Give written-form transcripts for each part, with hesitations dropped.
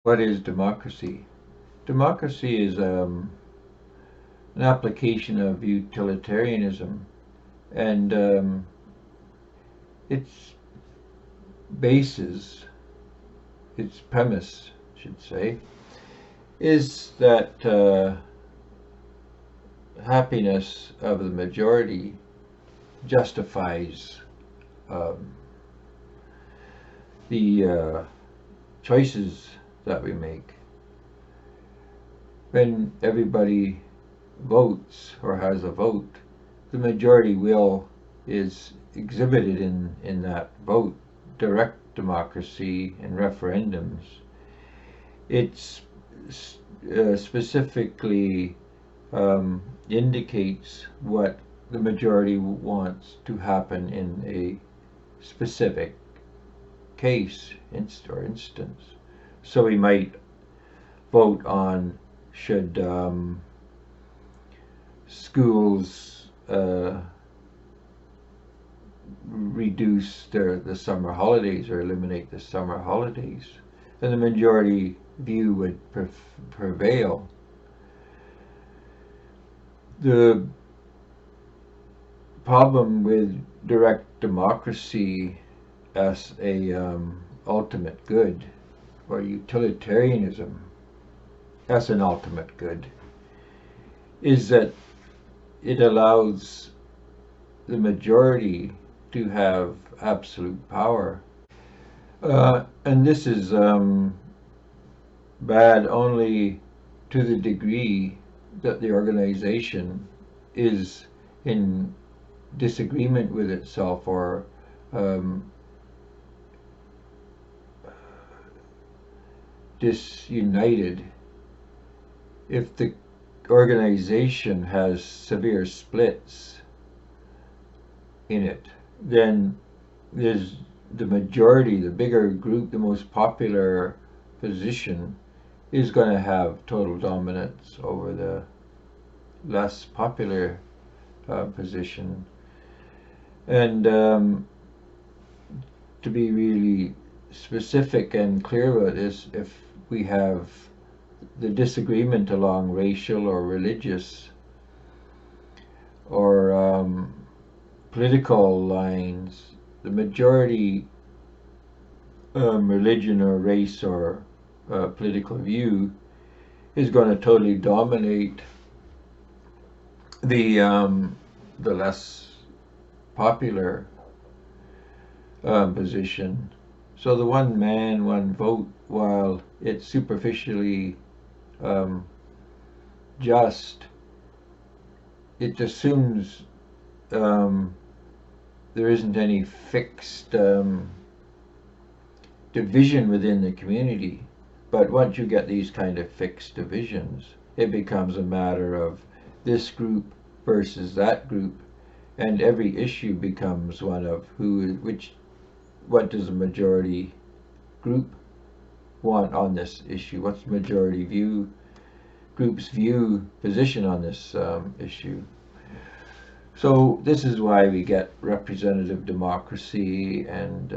What is democracy? Democracy is an application of utilitarianism, and its basis, its premise, I should say, is that happiness of the majority justifies um, the choices that we make. When everybody votes or has a vote, the majority will is exhibited in that vote. Direct democracy and referendums. It's specifically indicates what the majority wants to happen in a specific case or instance. So we might vote on should schools reduce the summer holidays or eliminate the summer holidays, and the majority view would prevail. The problem with direct democracy as a ultimate good, or utilitarianism as an ultimate good, is that it allows the majority to have absolute power. And this is bad only to the degree that the organization is in disagreement with itself or disunited. If the organization has severe splits in it, then there's the majority, the bigger group, the most popular position is going to have total dominance over the less popular position. And to be really specific and clear about this, if we have the disagreement along racial or religious or political lines, the majority religion or race or political view is going to totally dominate the less popular position. So the one man, one vote, while it's superficially just, it assumes there isn't any fixed division within the community. But once you get these kind of fixed divisions, it becomes a matter of this group versus that group, and every issue becomes one of what does the majority group want on this issue? What's the majority group's position on this issue? So this is why we get representative democracy and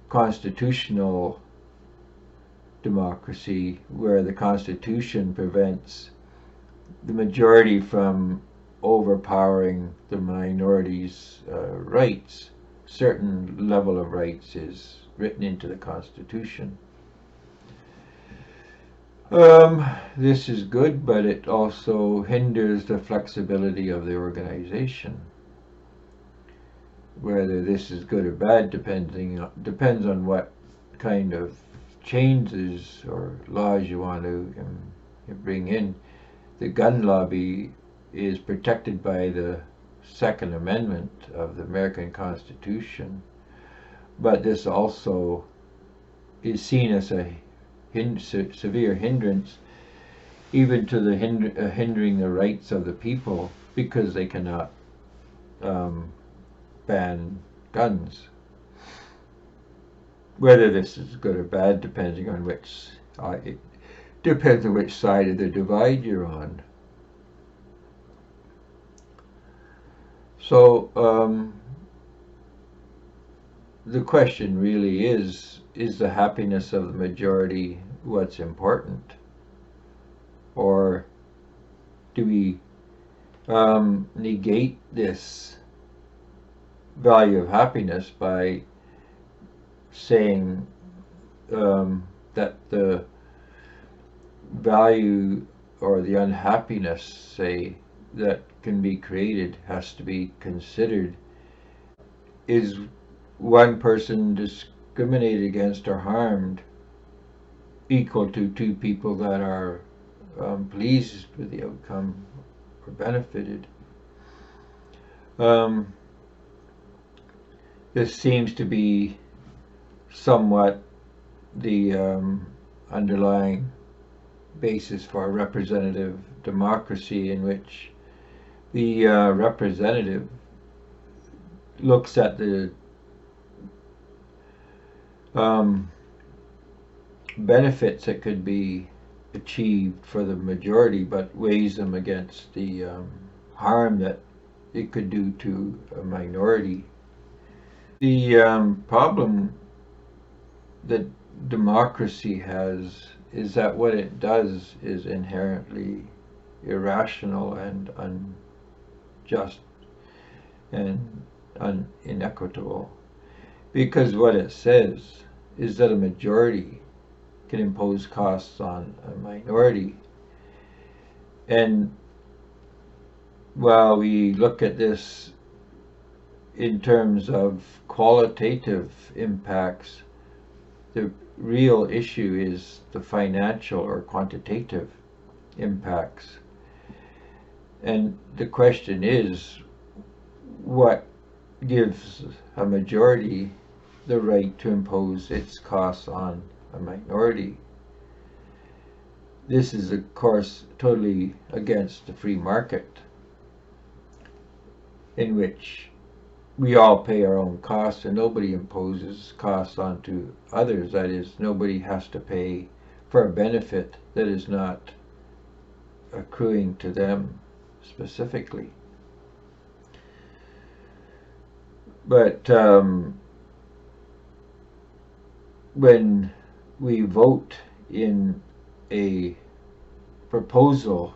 constitutional democracy, where the Constitution prevents the majority from overpowering the minority's rights. Certain level of rights is written into the Constitution. This is good, but it also hinders the flexibility of the organization. Whether this is good or bad depends on what kind of changes or laws you want to bring in. The gun lobby is protected by the Second Amendment of the American Constitution, but this also is seen as a severe hindrance, even to the hindering the rights of the people, because they cannot ban guns. Whether this is good or bad depending on it depends on which side of the divide you're on. So the question really is the happiness of the majority what's important? Or do we negate this value of happiness by saying that the value or the unhappiness, say, that can be created has to be considered? Is one person discriminated against or harmed equal to two people that are pleased with the outcome or benefited? This seems to be somewhat the underlying basis for representative democracy, in which the representative looks at the benefits that could be achieved for the majority, but weighs them against the harm that it could do to a minority. The problem that democracy has is that what it does is inherently irrational and unjust and inequitable, because what it says is that a majority can impose costs on a minority. And while we look at this in terms of qualitative impacts, the real issue is the financial or quantitative impacts. And the question is, what gives a majority the right to impose its costs on a minority? This is, of course, totally against the free market, in which we all pay our own costs and nobody imposes costs onto others. That is, nobody has to pay for a benefit that is not accruing to them specifically. But when we vote in a proposal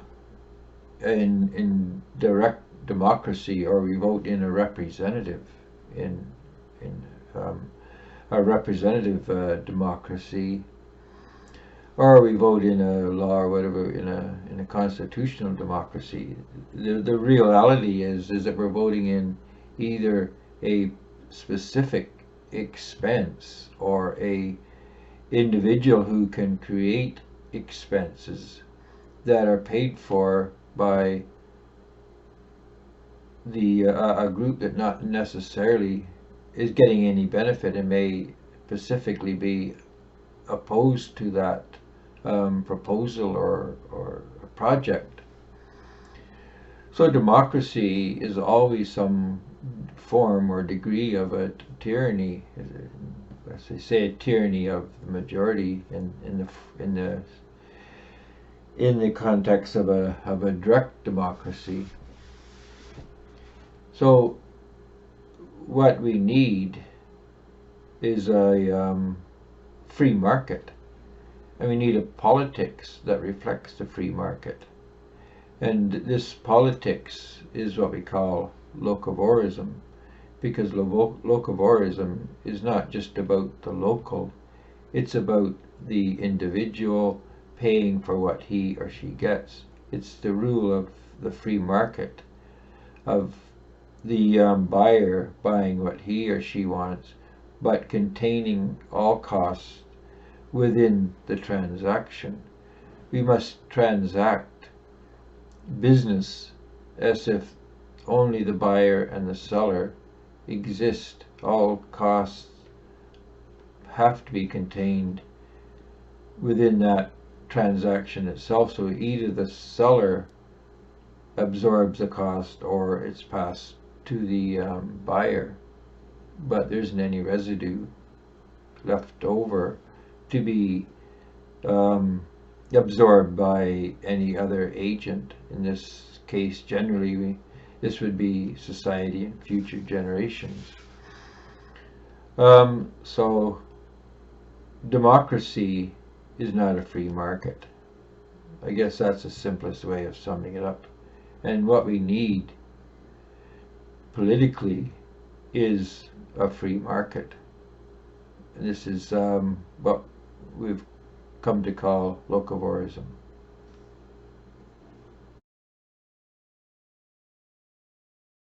in direct democracy, or we vote in a representative in a representative democracy, or we vote in a law or whatever in a constitutional democracy, the reality is that we're voting in either a specific expense or a individual who can create expenses that are paid for by a group that not necessarily is getting any benefit and may specifically be opposed to that proposal or project. So democracy is always some form or degree of a tyranny, as they say, a tyranny of the majority in the context of a direct democracy. So what we need is a free market, and we need a politics that reflects the free market. And this politics is what we call locavorism, because locavorism is not just about the local, it's about the individual paying for what he or she gets. It's the rule of the free market, of the buyer buying what he or she wants, but containing all costs within the transaction. We must transact business as if only the buyer and the seller exist. All costs have to be contained within that transaction itself, so either the seller absorbs the cost or it's passed to the buyer, but there isn't any residue left over to be absorbed by any other agent. In this case, generally, this would be society and future generations. So democracy is not a free market. I guess that's the simplest way of summing it up. And what we need politically is a free market. And this is what we've come to call locavorism.